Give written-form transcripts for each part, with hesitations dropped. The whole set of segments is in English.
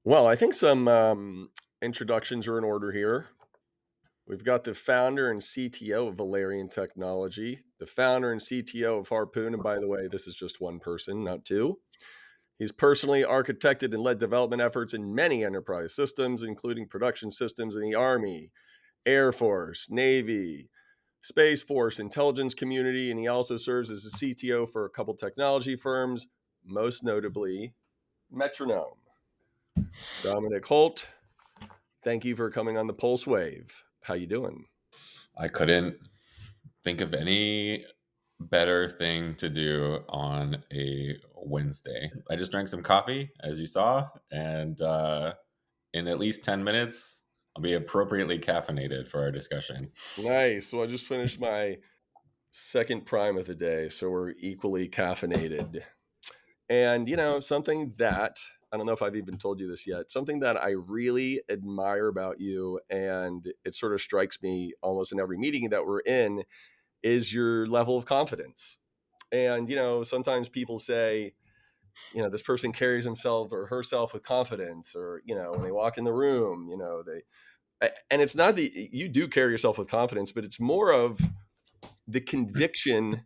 Well, I think some introductions are in order here. We've got the founder and CTO of Valerian Technology, the founder and CTO of Harpoon. And by the way, this is just one person, not two. He's personally architected and led development efforts in many enterprise systems, including production systems in the Army, Air Force, Navy, Space Force, intelligence community. And he also serves as a CTO for a couple technology firms, most notably Metronome. Dominic Holt, thank you for coming on the Pulse Wave. How you doing? I couldn't think of any better thing to do on a Wednesday. I just drank some coffee, as you saw, and in at least 10 minutes, I'll be appropriately caffeinated for our discussion. Nice. Well, I just finished my second prime of the day, so we're equally caffeinated. And, something that I don't know if I've even told you this yet, something that I really admire about you, and it sort of strikes me almost in every meeting that we're in, is your level of confidence. And, sometimes people say, this person carries himself or herself with confidence, or, when they walk in the room, and it's not that you do carry yourself with confidence, but it's more of the conviction.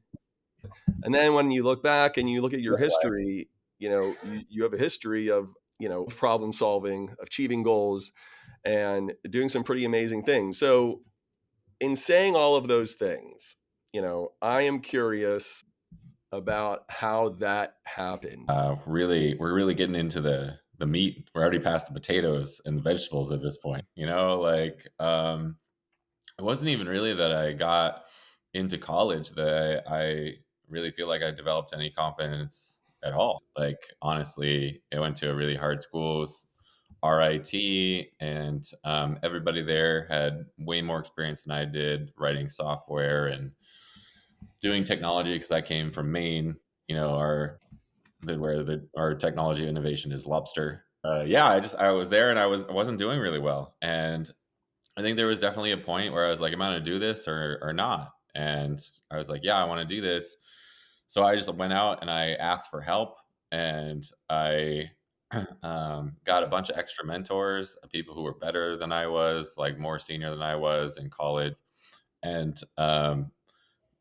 And then when you look back and you look at your history, you have a history of, problem solving, achieving goals, and doing some pretty amazing things. So, in saying all of those things, I am curious about how that happened. We're really getting into the meat. We're already past the potatoes and the vegetables at this point. It wasn't even really that I got into college that I really feel like I developed any confidence at all. Like, honestly, I went to a really hard school, RIT, and everybody there had way more experience than I did writing software and doing technology because I came from Maine, our our technology innovation is lobster. Yeah, I was there and I wasn't doing really well, and I think there was definitely a point where I was like, "Am I going to do this or not?" And I was like, "Yeah, I want to do this." So I just went out and I asked for help, and I got a bunch of extra mentors, people who were better than I was, like more senior than I was in college, and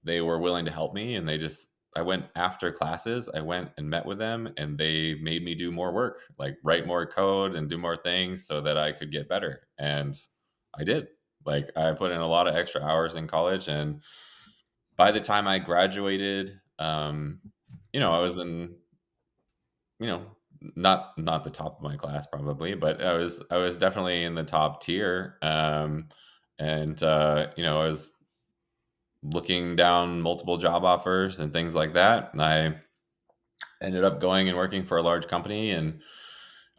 they were willing to help me. And I went after classes. I went and met with them, and they made me do more work, like write more code and do more things so that I could get better. And I did. Like, I put in a lot of extra hours in college, and by the time I graduated, I was in, you know, not the top of my class probably, but I was definitely in the top tier. And I was looking down multiple job offers and things like that. And I ended up going and working for a large company, and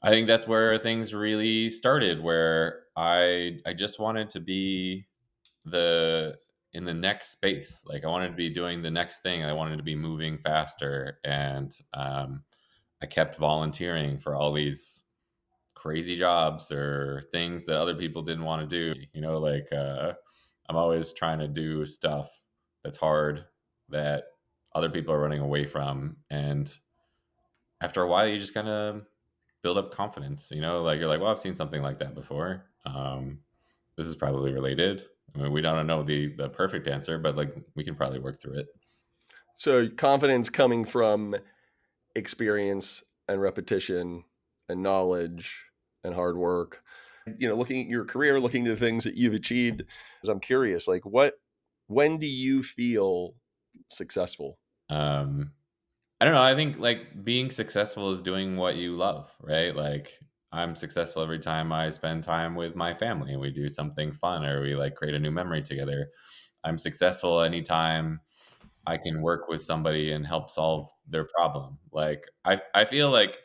I think that's where things really started, where I just wanted to be the in the next space. Like, I wanted to be doing the next thing. I wanted to be moving faster, and I kept volunteering for all these crazy jobs or things that other people didn't want to do. I'm always trying to do stuff that's hard, that other people are running away from. And after a while, you just kind of build up confidence, like, you're like, well, I've seen something like that before. This is probably related. I mean, we don't know the perfect answer, but like, we can probably work through it. So, confidence coming from experience and repetition and knowledge and hard work. Looking at your career, looking at the things that you've achieved, as I'm curious, like when do you feel successful? Um, I don't know. I think, like, being successful is doing what you love, right? Like, I'm successful every time I spend time with my family and we do something fun, or we like create a new memory together. I'm successful anytime I can work with somebody and help solve their problem. Like, I feel like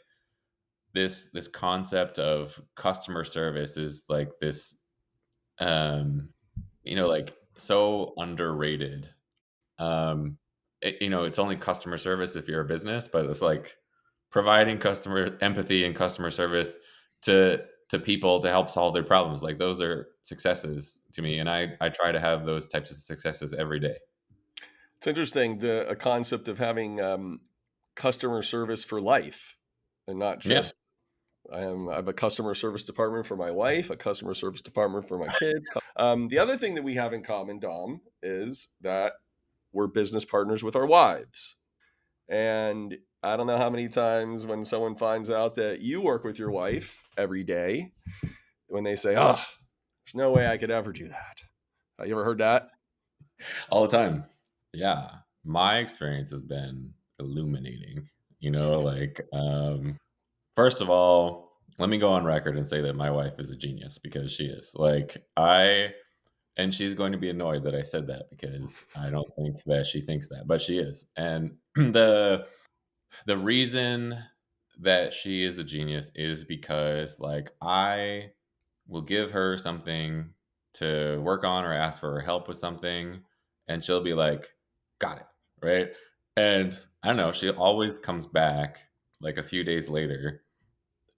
this concept of customer service is like this, like, so underrated. It's only customer service if you're a business, but it's like providing customer empathy and customer service to people to help solve their problems. Like, those are successes to me, and I try to have those types of successes every day. It's interesting, the a concept of having customer service for life and not Yeah. just I have a customer service department for my wife, a customer service department for my kids. The other thing that we have in common, Dom, is that we're business partners with our wives. And I don't know how many times when someone finds out that you work with your wife every day, when they say, "Oh, there's no way I could ever do that." You ever heard that? All the time. Yeah. My experience has been illuminating. First of all, let me go on record and say that my wife is a genius because she is. And she's going to be annoyed that I said that because I don't think that she thinks that, but she is. And the reason that she is a genius is because I will give her something to work on or ask for her help with something, and she'll be like, "Got it." Right? And I don't know, she always comes back like a few days later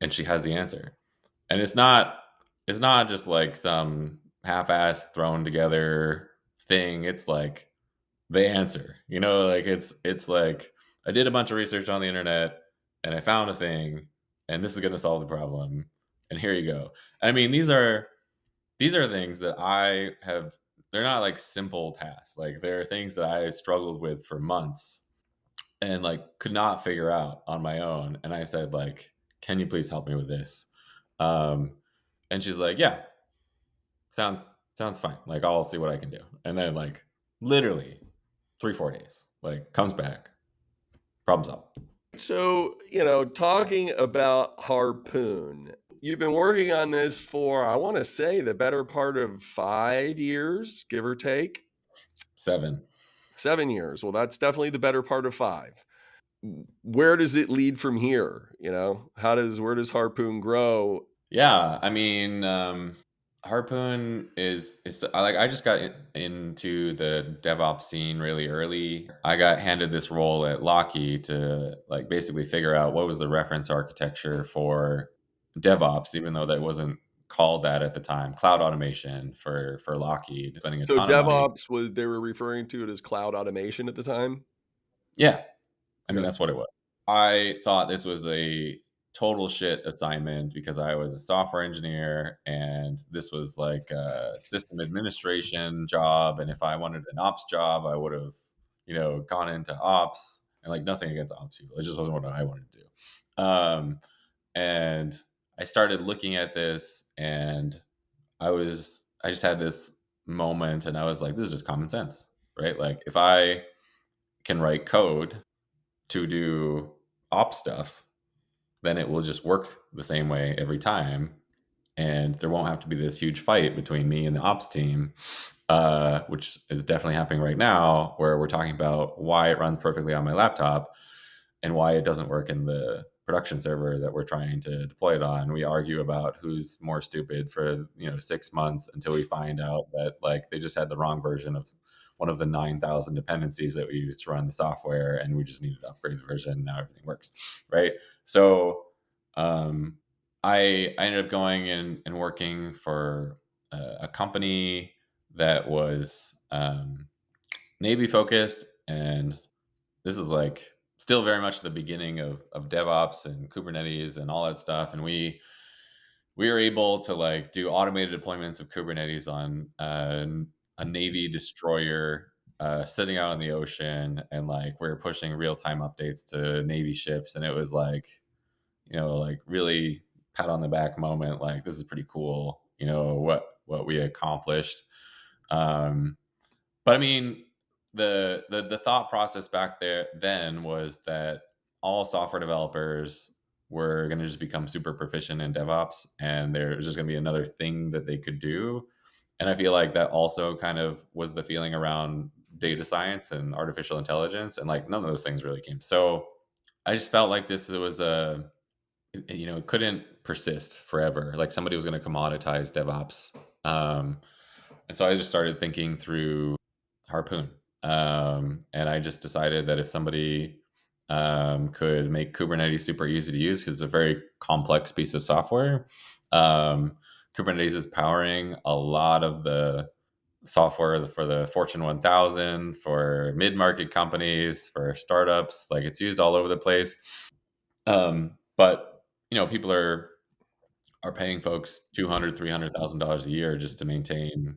and she has the answer. And it's not just like some half-ass thrown together thing. It's like the answer. It's like I did a bunch of research on the internet and I found a thing and this is going to solve the problem. And here you go. I mean, these are things that I have they're not like simple tasks. Like they're things that I struggled with for months and could not figure out on my own. And I said can you please help me with this? Um and she's like, "Yeah, sounds sounds fine. I'll see what I can do." And then literally 3 4 days comes back, problem solved. So, talking about Harpoon, you've been working on this for, I want to say, the better part of 5 years, give or take. 7. 7 years. Well, that's definitely the better part of five. Where does it lead from here? Where does Harpoon grow? Yeah, I mean, Harpoon is I just got into the DevOps scene really early. I got handed this role at Lockheed to basically figure out what was the reference architecture for DevOps, even though that wasn't called that at the time. Cloud automation for Lockheed, spending a So ton of money. DevOps was they were referring to it as cloud automation at the time. Yeah, I mean, Okay. that's what it was. I thought this was a total shit assignment because I was a software engineer and this was like a system administration job. And if I wanted an ops job, I would have, gone into ops and nothing against ops people. It just wasn't what I wanted to do. And I started looking at this and I just had this moment and I was like, this is just common sense, right? If I can write code to do op stuff, then it will just work the same way every time. And there won't have to be this huge fight between me and the ops team, which is definitely happening right now, where we're talking about why it runs perfectly on my laptop and why it doesn't work in the production server that we're trying to deploy it on. We argue about who's more stupid for 6 months until we find out that they just had the wrong version of one of the 9,000 dependencies that we use to run the software, and we just needed to upgrade the version. And now everything works, right? So um, I ended up going and working for a company that was Navy focused, and this is still very much the beginning of DevOps and Kubernetes and all that stuff. And we were able to do automated deployments of Kubernetes on a Navy destroyer sitting out in the ocean, and we were pushing real time updates to Navy ships, and it was really pat on the back moment. This is pretty cool. What we accomplished. Um, but I mean, the thought process back there then was that all software developers were going to just become super proficient in DevOps, and there was just going to be another thing that they could do. And I feel like that also kind of was the feeling around data science and artificial intelligence, and none of those things really came. So I just felt like this was it couldn't persist forever. Somebody was going to commoditize DevOps. And so I just started thinking through Harpoon. And I just decided that if somebody could make Kubernetes super easy to use, because it's a very complex piece of software, um, Kubernetes is powering a lot of the software for the Fortune 1000, for mid market companies, for startups. It's used all over the place. But people are are paying folks 200, $300,000 a year just to maintain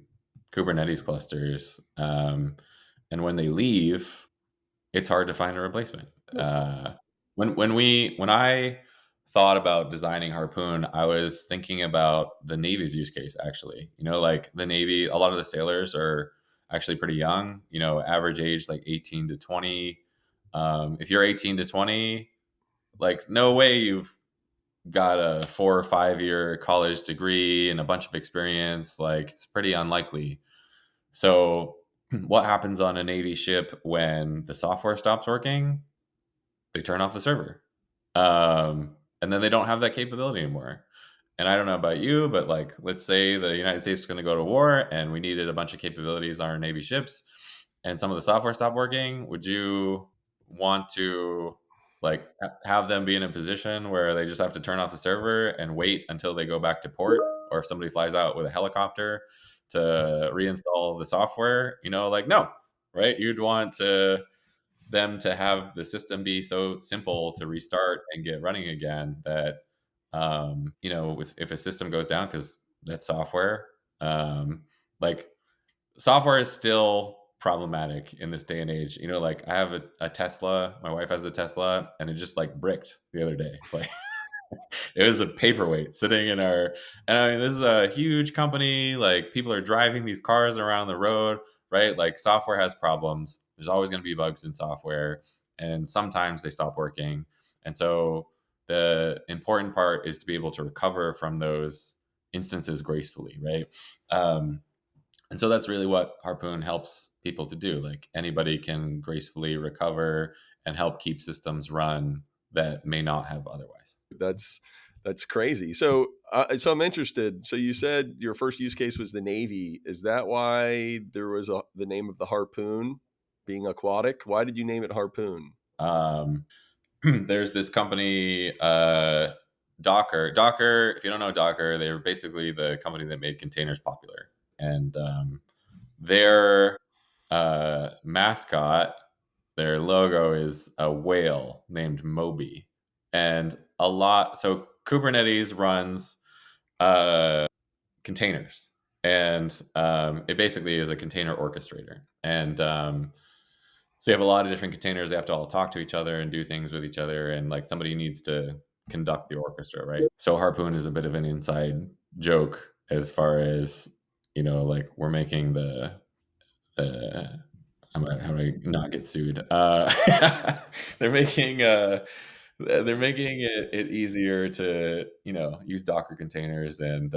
Kubernetes clusters. And when they leave, it's hard to find a replacement. When I thought about designing Harpoon, I was thinking about the Navy's use case. Actually, like the Navy, a lot of the sailors are actually pretty young. Average age like 18 to 20. If you're 18 to 20, like no way you've got a 4 or 5 year college degree and a bunch of experience. Like it's pretty unlikely. So, what happens on a Navy ship when the software stops working? They turn off the server. And then they don't have that capability anymore. And I don't know about you, but like, let's say the United States is going to go to war and we needed a bunch of capabilities on our Navy ships and some of the software stopped working. Would you want to like have them be in a position where they just have to turn off the server and wait until they go back to port? Or if somebody flies out with a helicopter to reinstall the software, like, no, right? You'd want them to have the system be so simple to restart and get running again that if a system goes down because that's software, like software is still problematic in this day and age. Like I have a Tesla, my wife has a Tesla, and it just like bricked the other day. Like it was a paperweight sitting in our, and I mean, this is a huge company. Like people are driving these cars around the road, right? Like software has problems. There's always going to be bugs in software, and sometimes they stop working. And so the important part is to be able to recover from those instances gracefully, right? Um, and so that's really what Harpoon helps people to do. Like anybody can gracefully recover and help keep systems run that may not have otherwise. That's that's crazy. So I'm interested. So you said your first use case was the Navy. Is that why there was the name of the Harpoon being aquatic? Why did you name it Harpoon? Um, there's this company, Docker. Docker, if you don't know Docker, they were basically the company that made containers popular. And their mascot, their logo is a whale named Moby. And so Kubernetes runs containers. And it basically is a container orchestrator. And so you have a lot of different containers. They have to all talk to each other and do things with each other. And like somebody needs to conduct the orchestra, right? So Harpoon is a bit of an inside joke as far as, like we're making the how do I not get sued? They're making it easier to use Docker containers and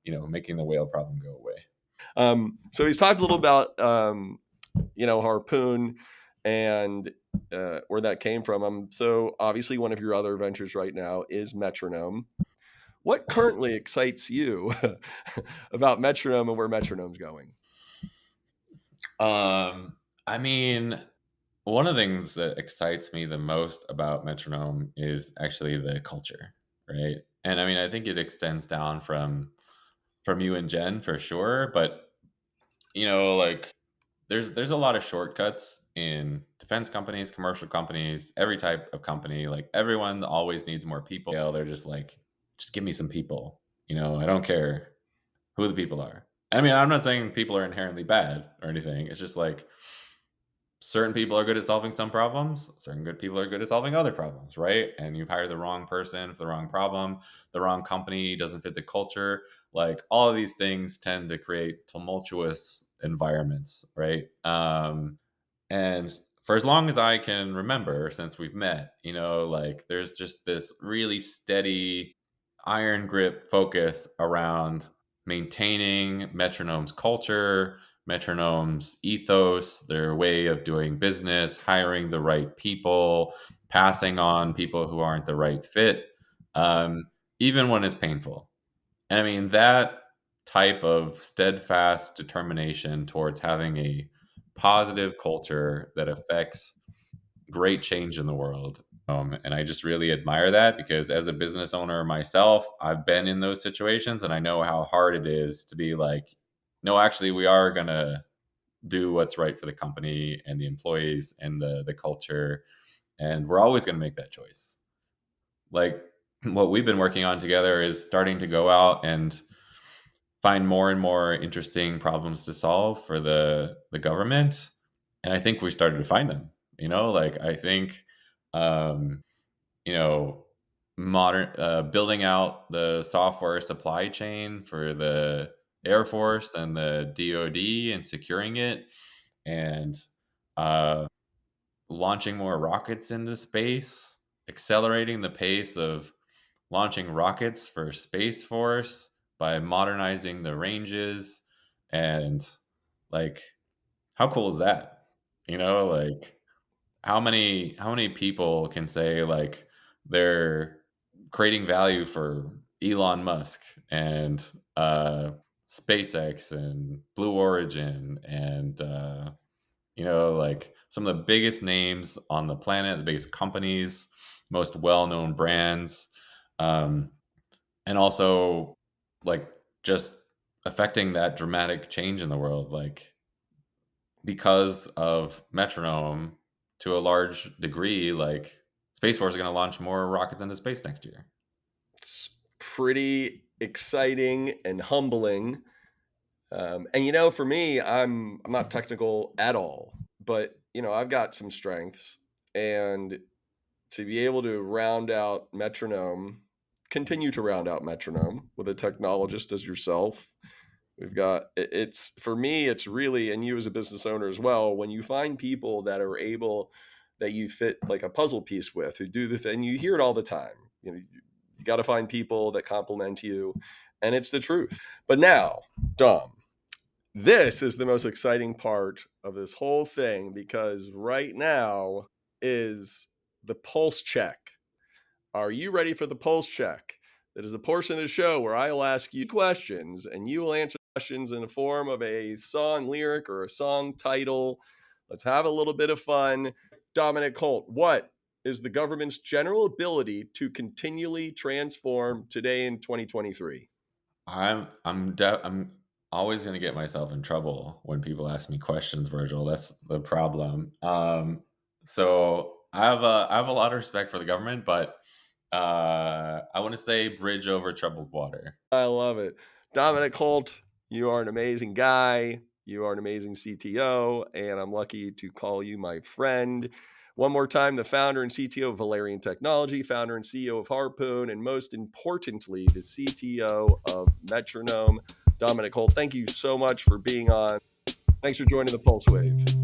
making the whale problem go away. So he's talked a little about Harpoon and where that came from. So obviously one of your other ventures right now is Metronome. What currently excites you about Metronome and where Metronome's going? I mean, one of the things that excites me the most about Metronome is actually the culture, right? And I mean, I think it extends down from you and Jen for sure, but like there's a lot of shortcuts in defense companies, commercial companies, every type of company. Like everyone always needs more people. They're just like, just give me some people. I don't care who the people are. I mean, I'm not saying people are inherently bad or anything. It's just like certain people are good at solving some problems, certain good people are good at solving other problems, right? And you've hired the wrong person for the wrong problem, the wrong company doesn't fit the culture. Like all of these things tend to create tumultuous environments, right? And for as long as I can remember since we've met, like there's just this really steady iron grip focus around maintaining Metronome's culture, Metronome's ethos, their way of doing business, hiring the right people, passing on people who aren't the right fit, even when it's painful. And I mean, that type of steadfast determination towards having a positive culture that affects great change in the world. And I just really admire that because as a business owner myself, I've been in those situations and I know how hard it is to be like, no, actually, we are going to do what's right for the company and the employees and the culture. And we're always going to make that choice. Like, what we've been working on together is starting to go out and find more and more interesting problems to solve for the government. And I think we started to find them. Like I think, um, you know, modern building out the software supply chain for the Air Force and the DoD and securing it, and uh, launching more rockets into space, accelerating the pace of launching rockets for Space Force by modernizing the ranges. And like, how cool is that? Like, how many people can say like they're creating value for Elon Musk and SpaceX and Blue Origin and like some of the biggest names on the planet, the biggest companies, most well-known brands, um, and also like just affecting that dramatic change in the world, like because of Metronome to a large degree, like Space Force is going to launch more rockets into space next year. It's pretty exciting and humbling. And for me, I'm not technical at all, but I've got some strengths, and to be able to round out Metronome, continue to round out Metronome with a technologist as yourself. We've got it's for me, it's really, and you as a business owner as well, when you find people that are able, that you fit like a puzzle piece with, who do the thing, you hear it all the time. You got to find people that complement you, and it's the truth. But now, Dom, this is the most exciting part of this whole thing, because right now is the pulse check. Are you ready for the pulse check? That is the portion of the show where I'll ask you questions and you will answer questions in the form of a song lyric or a song title. Let's have a little bit of fun. Dominic Holt, what is the government's general ability to continually transform today in 2023? I'm always going to get myself in trouble when people ask me questions, Virgil. That's the problem. So I have a lot of respect for the government, but I want to say bridge over troubled water. I love it. Dominic Holt, you are an amazing guy. You are an amazing CTO, and I'm lucky to call you my friend. One more time, the founder and CTO of Valerian Technology, founder and CEO of Harpoon, and most importantly, the CTO of Metronome. Dominic Holt, thank you so much for being on. Thanks for joining the Pulse Wave.